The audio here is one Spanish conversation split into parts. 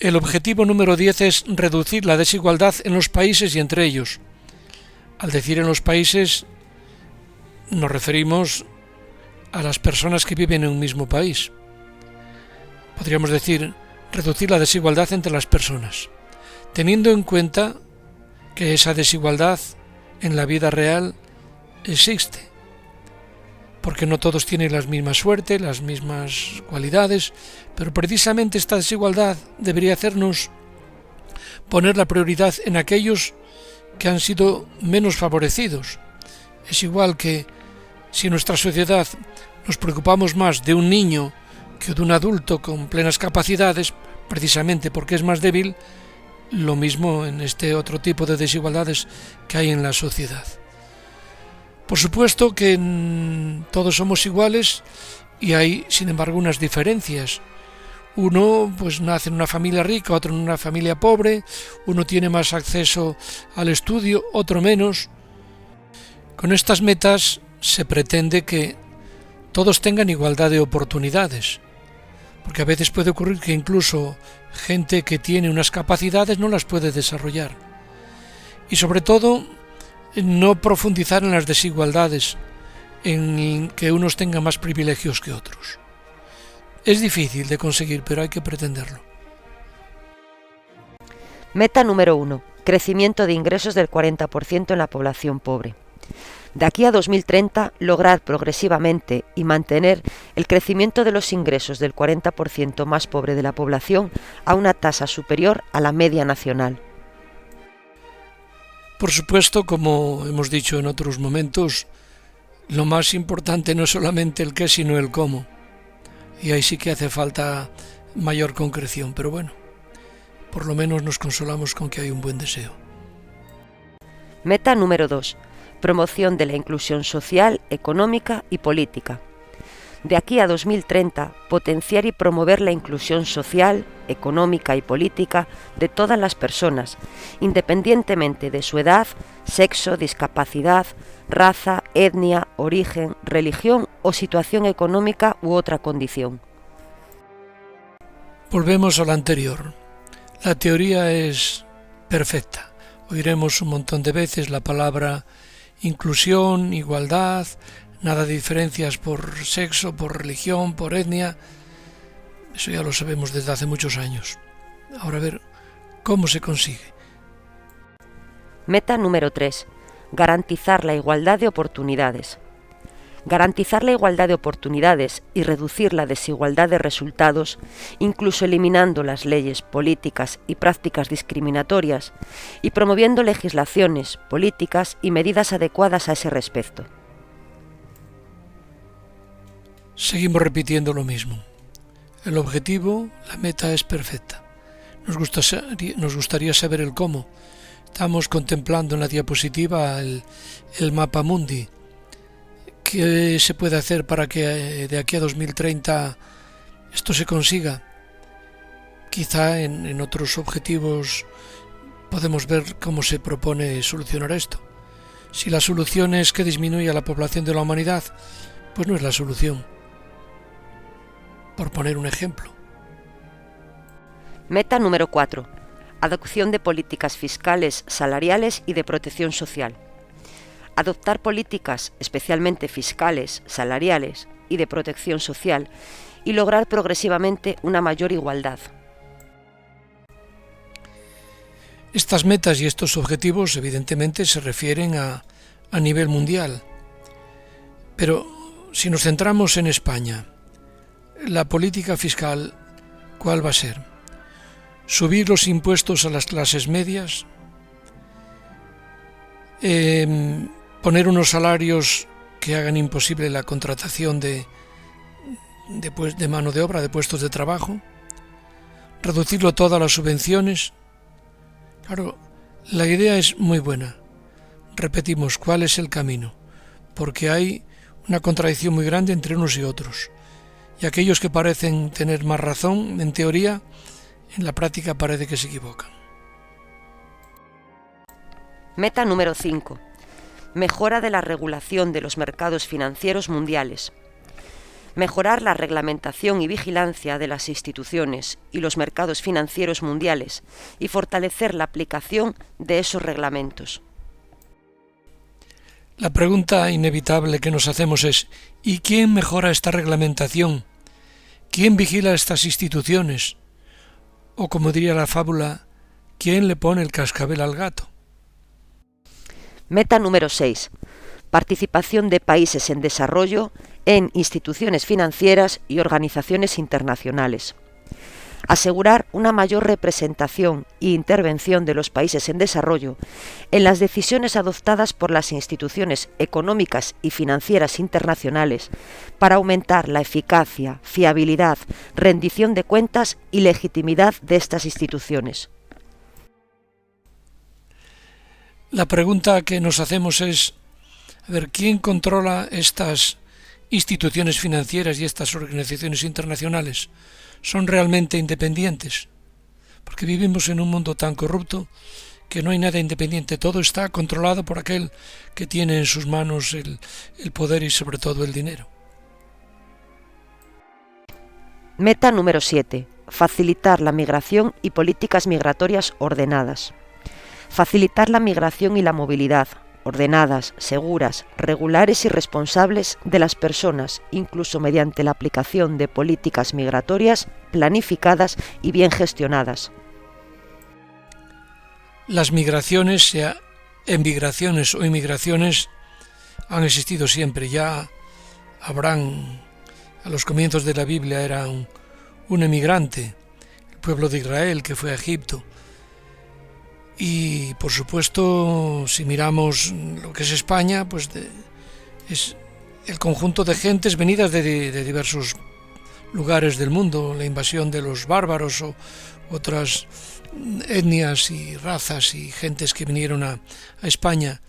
El objetivo número 10 es reducir la desigualdad en los países y entre ellos. Al decir en los países, nos referimos a las personas que viven en un mismo país. Podríamos decir, reducir la desigualdad entre las personas, teniendo en cuenta que esa desigualdad en la vida real existe, porque no todos tienen la misma suerte, las mismas cualidades, pero precisamente esta desigualdad debería hacernos poner la prioridad en aquellos que han sido menos favorecidos. Es igual que si en nuestra sociedad nos preocupamos más de un niño que de un adulto con plenas capacidades, precisamente porque es más débil, lo mismo en este otro tipo de desigualdades que hay en la sociedad. Por supuesto que todos somos iguales y hay, sin embargo, unas diferencias. Uno pues nace en una familia rica, otro en una familia pobre, uno tiene más acceso al estudio, otro menos. Con estas metas se pretende que todos tengan igualdad de oportunidades, porque a veces puede ocurrir que incluso gente que tiene unas capacidades no las puede desarrollar. Y sobre todo, no profundizar en las desigualdades, en que unos tengan más privilegios que otros. Es difícil de conseguir, pero hay que pretenderlo. Meta número 1. Crecimiento de ingresos del 40% en la población pobre. De aquí a 2030, lograr progresivamente y mantener el crecimiento de los ingresos del 40% más pobre de la población a una tasa superior a la media nacional. Por supuesto, como hemos dicho en otros momentos, lo más importante no es solamente el qué, sino el cómo. Y ahí sí que hace falta mayor concreción, pero bueno, por lo menos nos consolamos con que hay un buen deseo. Meta número 2. Promoción de la inclusión social, económica y política. De aquí a 2030, potenciar y promover la inclusión social, económica y política de todas las personas, independientemente de su edad, sexo, discapacidad, raza, etnia, origen, religión o situación económica u otra condición. Volvemos a lo anterior. La teoría es perfecta. Oiremos un montón de veces la palabra inclusión, igualdad, nada de diferencias por sexo, por religión, por etnia. Eso ya lo sabemos desde hace muchos años. Ahora a ver cómo se consigue. Meta número 3. Garantizar la igualdad de oportunidades. Garantizar la igualdad de oportunidades y reducir la desigualdad de resultados, incluso eliminando las leyes, políticas y prácticas discriminatorias, y promoviendo legislaciones, políticas y medidas adecuadas a ese respecto. Seguimos repitiendo lo mismo. El objetivo, la meta es perfecta. Nos gustaría saber el cómo. Estamos contemplando en la diapositiva el mapa mundi. ¿Qué se puede hacer para que de aquí a 2030 esto se consiga? Quizá en otros objetivos podemos ver cómo se propone solucionar esto. Si la solución es que disminuya la población de la humanidad, pues no es la solución. Por poner un ejemplo. Meta número 4. Adopción de políticas fiscales, salariales y de protección social. Adoptar políticas, especialmente fiscales, salariales y de protección social, y lograr progresivamente una mayor igualdad. Estas metas y estos objetivos evidentemente se refieren a nivel mundial. Pero si nos centramos en España, la política fiscal, ¿cuál va a ser? ¿Subir los impuestos a las clases medias? ¿Poner unos salarios que hagan imposible la contratación de mano de obra, de puestos de trabajo? ¿Reducirlo todo a las subvenciones? Claro, la idea es muy buena. Repetimos, ¿cuál es el camino? Porque hay una contradicción muy grande entre unos y otros. Y aquellos que parecen tener más razón, en teoría, en la práctica parece que se equivocan. Meta número 5. Mejora de la regulación de los mercados financieros mundiales. Mejorar la reglamentación y vigilancia de las instituciones y los mercados financieros mundiales y fortalecer la aplicación de esos reglamentos. La pregunta inevitable que nos hacemos es: ¿y quién mejora esta reglamentación? ¿Quién vigila estas instituciones? O como diría la fábula, ¿quién le pone el cascabel al gato? Meta número 6. Participación de países en desarrollo en instituciones financieras y organizaciones internacionales. Asegurar una mayor representación e intervención de los países en desarrollo en las decisiones adoptadas por las instituciones económicas y financieras internacionales para aumentar la eficacia, fiabilidad, rendición de cuentas y legitimidad de estas instituciones. La pregunta que nos hacemos es, ¿quién controla estas instituciones financieras y estas organizaciones internacionales? ¿Son realmente independientes? Porque vivimos en un mundo tan corrupto que no hay nada independiente, todo está controlado por aquel que tiene en sus manos el poder y sobre todo el dinero. Meta número 7. Facilitar la migración y políticas migratorias ordenadas. Facilitar la migración y la movilidad, ordenadas, seguras, regulares y responsables de las personas, incluso mediante la aplicación de políticas migratorias planificadas y bien gestionadas. Las migraciones, sea emigraciones o inmigraciones, han existido siempre. Ya Abraham, a los comienzos de la Biblia, era un emigrante, el pueblo de Israel que fue a Egipto. Y por supuesto, si miramos lo que es España, pues es el conjunto de gentes venidas de diversos lugares del mundo, la invasión de los bárbaros o otras etnias y razas y gentes que vinieron a España.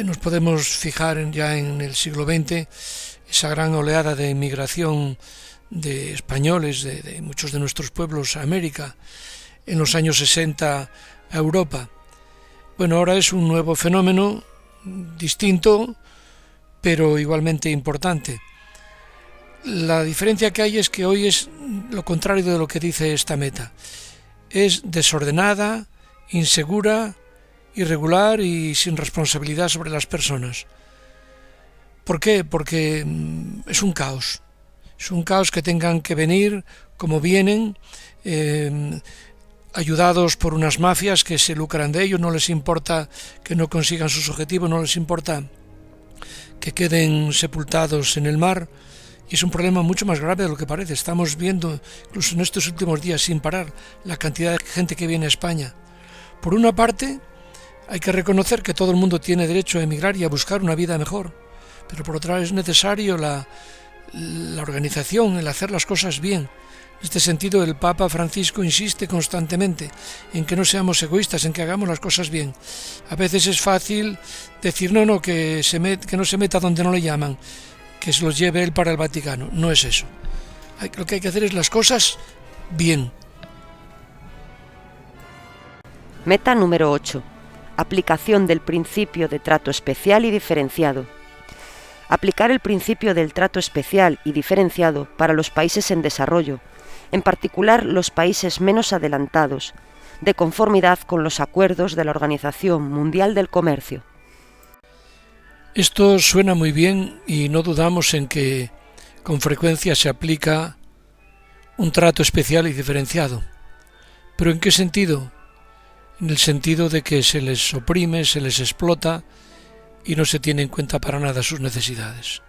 Nos podemos fijar ya en el siglo XX, esa gran oleada de inmigración de españoles de muchos de nuestros pueblos a América, en los años 60 a Europa. Bueno, ahora es un nuevo fenómeno distinto, pero igualmente importante. La diferencia que hay es que hoy es lo contrario de lo que dice esta meta. Es desordenada, insegura, irregular y sin responsabilidad sobre las personas. ¿Por qué? Porque es un caos. Es un caos que tengan que venir como vienen, ayudados por unas mafias que se lucran de ello. No les importa que no consigan sus objetivos, no les importa que queden sepultados en el mar. Y es un problema mucho más grave de lo que parece. Estamos viendo, incluso en estos últimos días, sin parar, la cantidad de gente que viene a España. Por una parte, hay que reconocer que todo el mundo tiene derecho a emigrar y a buscar una vida mejor. Pero por otra es necesario la organización, el hacer las cosas bien. En este sentido, el Papa Francisco insiste constantemente en que no seamos egoístas, en que hagamos las cosas bien. A veces es fácil decir que no se meta donde no le llaman, que se los lleve él para el Vaticano. No es eso. Lo que hay que hacer es las cosas bien. Meta número 8. Aplicación del principio de trato especial y diferenciado. Aplicar el principio del trato especial y diferenciado para los países en desarrollo, en particular los países menos adelantados, de conformidad con los acuerdos de la Organización Mundial del Comercio. Esto suena muy bien y no dudamos en que con frecuencia se aplica un trato especial y diferenciado. ¿Pero en qué sentido? En el sentido de que se les oprime, se les explota y no se tiene en cuenta para nada sus necesidades.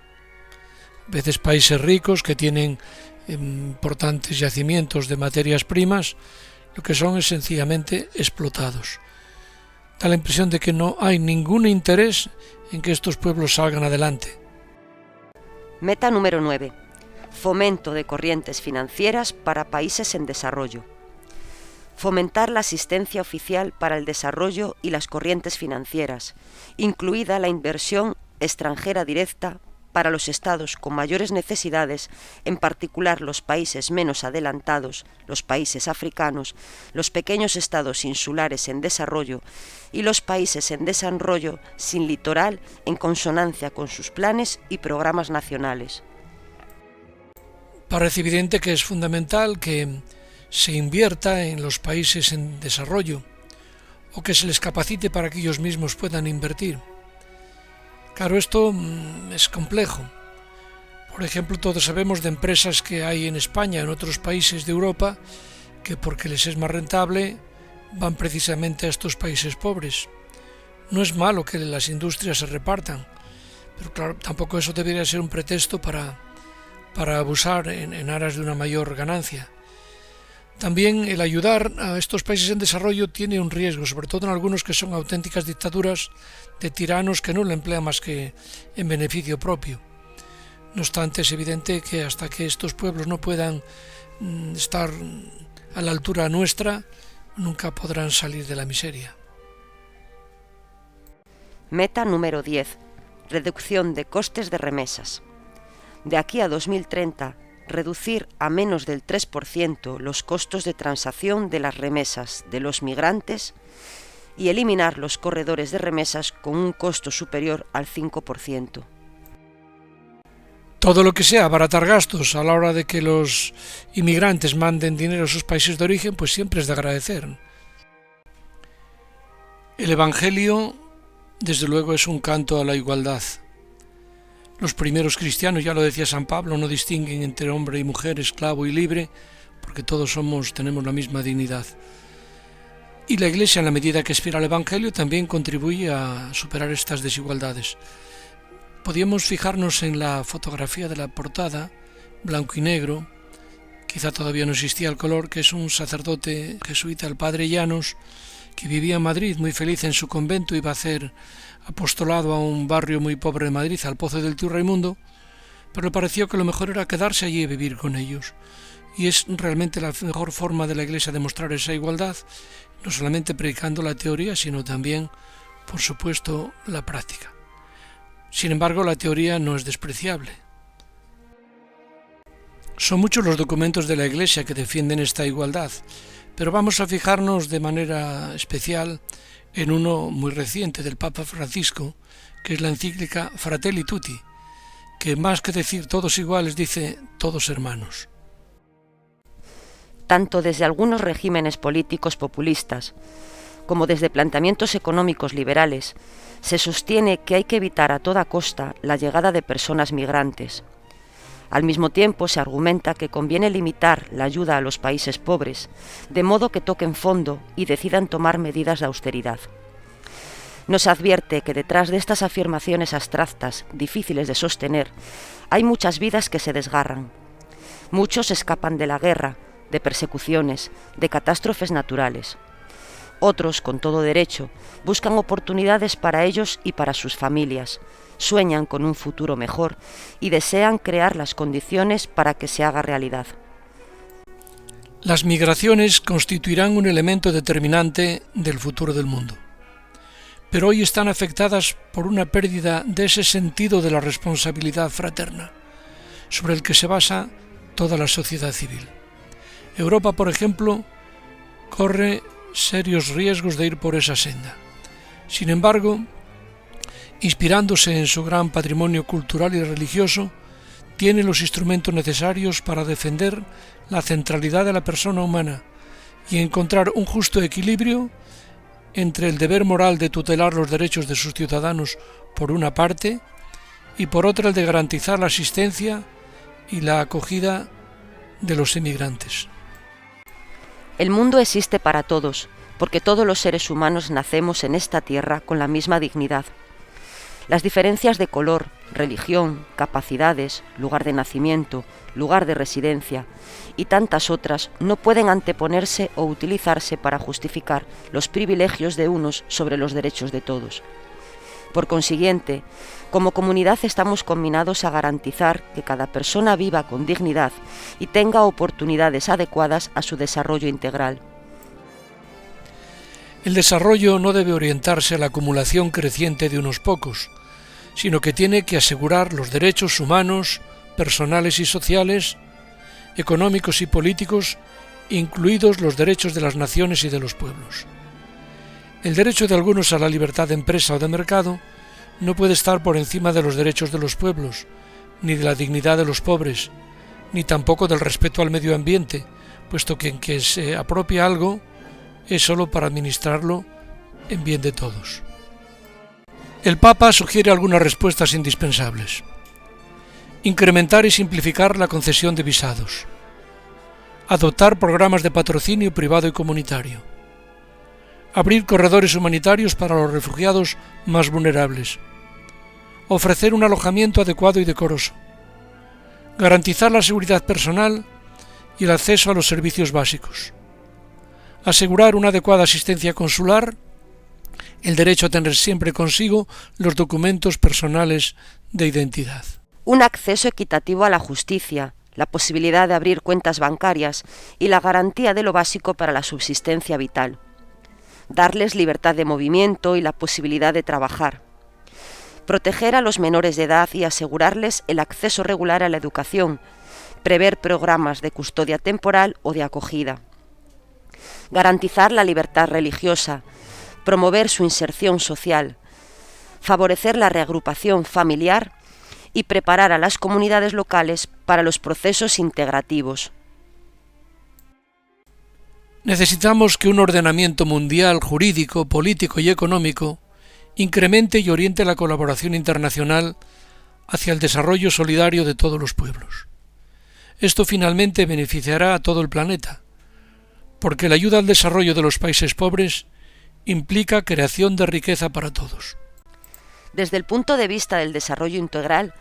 A veces países ricos que tienen importantes yacimientos de materias primas, lo que son es sencillamente explotados. Da la impresión de que no hay ningún interés en que estos pueblos salgan adelante. Meta número 9. Fomento de corrientes financieras para países en desarrollo. Fomentar la asistencia oficial para el desarrollo y las corrientes financieras, incluida la inversión extranjera directa para los estados con mayores necesidades, en particular los países menos adelantados, los países africanos, los pequeños estados insulares en desarrollo y los países en desarrollo sin litoral, en consonancia con sus planes y programas nacionales. Parece evidente que es fundamental que se invierta en los países en desarrollo o que se les capacite para que ellos mismos puedan invertir. Claro, esto es complejo. Por ejemplo, todos sabemos de empresas que hay en España, en otros países de Europa, que porque les es más rentable van precisamente a estos países pobres. No es malo que las industrias se repartan, pero claro, tampoco eso debería ser un pretexto para abusar en aras de una mayor ganancia. También el ayudar a estos países en desarrollo tiene un riesgo, sobre todo en algunos que son auténticas dictaduras de tiranos que no lo emplean más que en beneficio propio. No obstante, es evidente que hasta que estos pueblos no puedan estar a la altura nuestra, nunca podrán salir de la miseria. Meta número 10. Reducción de costes de remesas. De aquí a 2030, reducir a menos del 3% los costos de transacción de las remesas de los migrantes y eliminar los corredores de remesas con un costo superior al 5%. Todo lo que sea abaratar gastos a la hora de que los inmigrantes manden dinero a sus países de origen, pues siempre es de agradecer. El Evangelio, desde luego, es un canto a la igualdad. Los primeros cristianos, ya lo decía San Pablo, no distinguen entre hombre y mujer, esclavo y libre, porque todos tenemos la misma dignidad. Y la Iglesia, en la medida que aspira al Evangelio, también contribuye a superar estas desigualdades. Podíamos fijarnos en la fotografía de la portada, blanco y negro, quizá todavía no existía el color, que es un sacerdote jesuita, el padre Llanos, que vivía en Madrid, muy feliz en su convento, iba a hacer apostolado a un barrio muy pobre de Madrid, al Pozo del Tío Raimundo, pero le pareció que lo mejor era quedarse allí y vivir con ellos. Y es realmente la mejor forma de la Iglesia de mostrar esa igualdad, no solamente predicando la teoría, sino también, por supuesto, la práctica. Sin embargo, la teoría no es despreciable. Son muchos los documentos de la Iglesia que defienden esta igualdad, pero vamos a fijarnos de manera especial en uno muy reciente del Papa Francisco, que es la encíclica Fratelli Tutti, que más que decir todos iguales dice todos hermanos. Tanto desde algunos regímenes políticos populistas como desde planteamientos económicos liberales, se sostiene que hay que evitar a toda costa la llegada de personas migrantes. Al mismo tiempo, se argumenta que conviene limitar la ayuda a los países pobres, de modo que toquen fondo y decidan tomar medidas de austeridad. Nos advierte que detrás de estas afirmaciones abstractas, difíciles de sostener, hay muchas vidas que se desgarran. Muchos escapan de la guerra, de persecuciones, de catástrofes naturales. Otros, con todo derecho, buscan oportunidades para ellos y para sus familias, sueñan con un futuro mejor y desean crear las condiciones para que se haga realidad. Las migraciones constituirán un elemento determinante del futuro del mundo, pero hoy están afectadas por una pérdida de ese sentido de la responsabilidad fraterna, sobre el que se basa toda la sociedad civil. Europa, por ejemplo, corre serios riesgos de ir por esa senda. Sin embargo, inspirándose en su gran patrimonio cultural y religioso, tiene los instrumentos necesarios para defender la centralidad de la persona humana y encontrar un justo equilibrio entre el deber moral de tutelar los derechos de sus ciudadanos por una parte y por otra el de garantizar la asistencia y la acogida de los emigrantes. El mundo existe para todos, porque todos los seres humanos nacemos en esta tierra con la misma dignidad. Las diferencias de color, religión, capacidades, lugar de nacimiento, lugar de residencia y tantas otras no pueden anteponerse o utilizarse para justificar los privilegios de unos sobre los derechos de todos. Por consiguiente, como comunidad estamos combinados a garantizar que cada persona viva con dignidad y tenga oportunidades adecuadas a su desarrollo integral. El desarrollo no debe orientarse a la acumulación creciente de unos pocos, sino que tiene que asegurar los derechos humanos, personales y sociales, económicos y políticos, incluidos los derechos de las naciones y de los pueblos. El derecho de algunos a la libertad de empresa o de mercado no puede estar por encima de los derechos de los pueblos, ni de la dignidad de los pobres, ni tampoco del respeto al medio ambiente, puesto que en que se apropia algo es solo para administrarlo en bien de todos. El Papa sugiere algunas respuestas indispensables. Incrementar y simplificar la concesión de visados. Adoptar programas de patrocinio privado y comunitario. Abrir corredores humanitarios para los refugiados más vulnerables. Ofrecer un alojamiento adecuado y decoroso. Garantizar la seguridad personal y el acceso a los servicios básicos. Asegurar una adecuada asistencia consular, el derecho a tener siempre consigo los documentos personales de identidad. Un acceso equitativo a la justicia, la posibilidad de abrir cuentas bancarias y la garantía de lo básico para la subsistencia vital. Darles libertad de movimiento y la posibilidad de trabajar. Proteger a los menores de edad y asegurarles el acceso regular a la educación. Prever programas de custodia temporal o de acogida. Garantizar la libertad religiosa. Promover su inserción social. Favorecer la reagrupación familiar y preparar a las comunidades locales para los procesos integrativos. Necesitamos que un ordenamiento mundial, jurídico, político y económico incremente y oriente la colaboración internacional hacia el desarrollo solidario de todos los pueblos. Esto finalmente beneficiará a todo el planeta, porque la ayuda al desarrollo de los países pobres implica creación de riqueza para todos. Desde el punto de vista del desarrollo integral,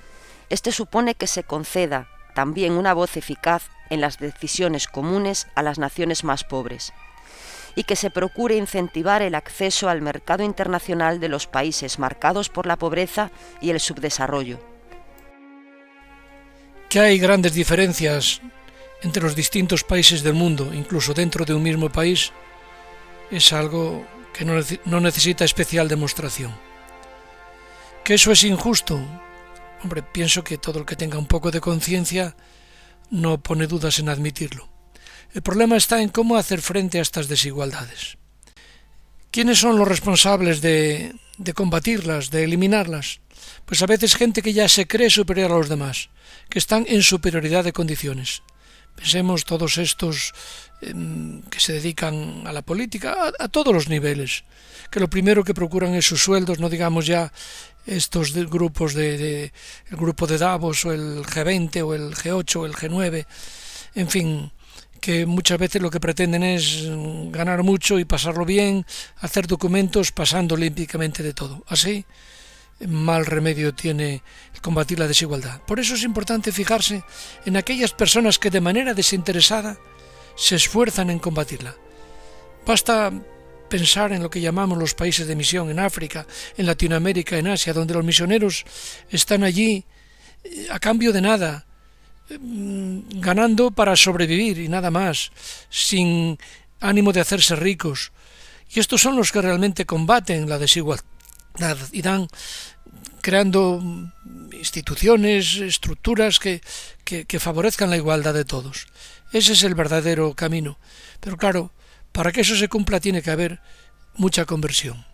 este supone que se conceda también una voz eficaz en las decisiones comunes a las naciones más pobres y que se procure incentivar el acceso al mercado internacional de los países marcados por la pobreza y el subdesarrollo. Que hay grandes diferencias entre los distintos países del mundo, incluso dentro de un mismo país, es algo que no necesita especial demostración. ¿Que eso es injusto? Hombre, pienso que todo el que tenga un poco de conciencia no pone dudas en admitirlo. El problema está en cómo hacer frente a estas desigualdades. ¿Quiénes son los responsables de combatirlas, de eliminarlas? Pues a veces gente que ya se cree superior a los demás, que están en superioridad de condiciones. Pensemos todos estos que se dedican a la política, a todos los niveles, que lo primero que procuran es sus sueldos, no digamos ya estos grupos el grupo de Davos o el G20 o el G8 o el G9, en fin, que muchas veces lo que pretenden es ganar mucho y pasarlo bien, hacer documentos pasando olímpicamente de todo. Así, mal remedio tiene el combatir la desigualdad. Por eso es importante fijarse en aquellas personas que de manera desinteresada se esfuerzan en combatirla. Basta pensar en lo que llamamos los países de misión en África, en Latinoamérica, en Asia, donde los misioneros están allí a cambio de nada, ganando para sobrevivir y nada más, sin ánimo de hacerse ricos. Y estos son los que realmente combaten la desigualdad y dan creando instituciones, estructuras que favorezcan la igualdad de todos. Ese es el verdadero camino. Pero claro, para que eso se cumpla tiene que haber mucha conversión.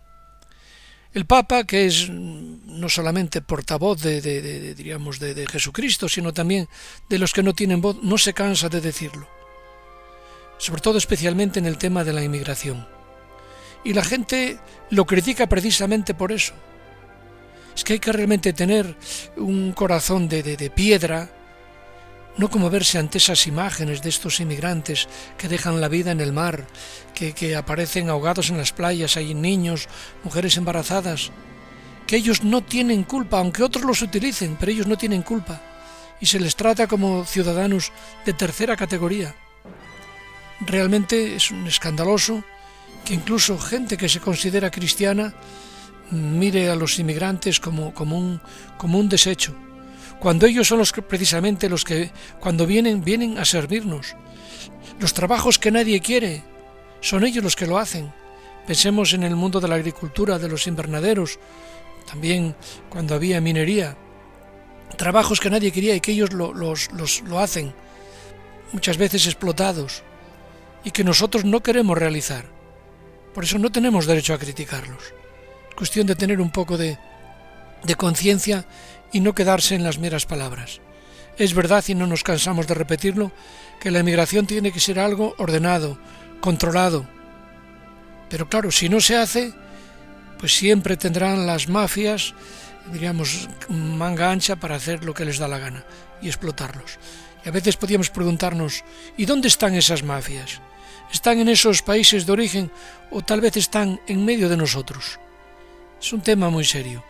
El Papa, que es no solamente portavoz de Jesucristo, sino también de los que no tienen voz, no se cansa de decirlo. Sobre todo especialmente en el tema de la inmigración. Y la gente lo critica precisamente por eso. Es que hay que realmente tener un corazón de piedra, no como verse ante esas imágenes de estos inmigrantes que dejan la vida en el mar, que aparecen ahogados en las playas, hay niños, mujeres embarazadas, que ellos no tienen culpa, aunque otros los utilicen, pero ellos no tienen culpa, y se les trata como ciudadanos de tercera categoría. Realmente es un escandaloso que incluso gente que se considera cristiana mire a los inmigrantes como un desecho, cuando ellos son precisamente los que cuando vienen a servirnos. Los trabajos que nadie quiere, son ellos los que lo hacen. Pensemos en el mundo de la agricultura, de los invernaderos, también cuando había minería, trabajos que nadie quería y que ellos lo hacen, muchas veces explotados, y que nosotros no queremos realizar. Por eso no tenemos derecho a criticarlos. Es cuestión de tener un poco de conciencia y no quedarse en las meras palabras. Es verdad, y no nos cansamos de repetirlo, que la emigración tiene que ser algo ordenado, controlado. Pero claro, si no se hace, pues siempre tendrán las mafias, diríamos, manga ancha para hacer lo que les da la gana y explotarlos. Y a veces podríamos preguntarnos, ¿y dónde están esas mafias? ¿Están en esos países de origen o tal vez están en medio de nosotros? Es un tema muy serio.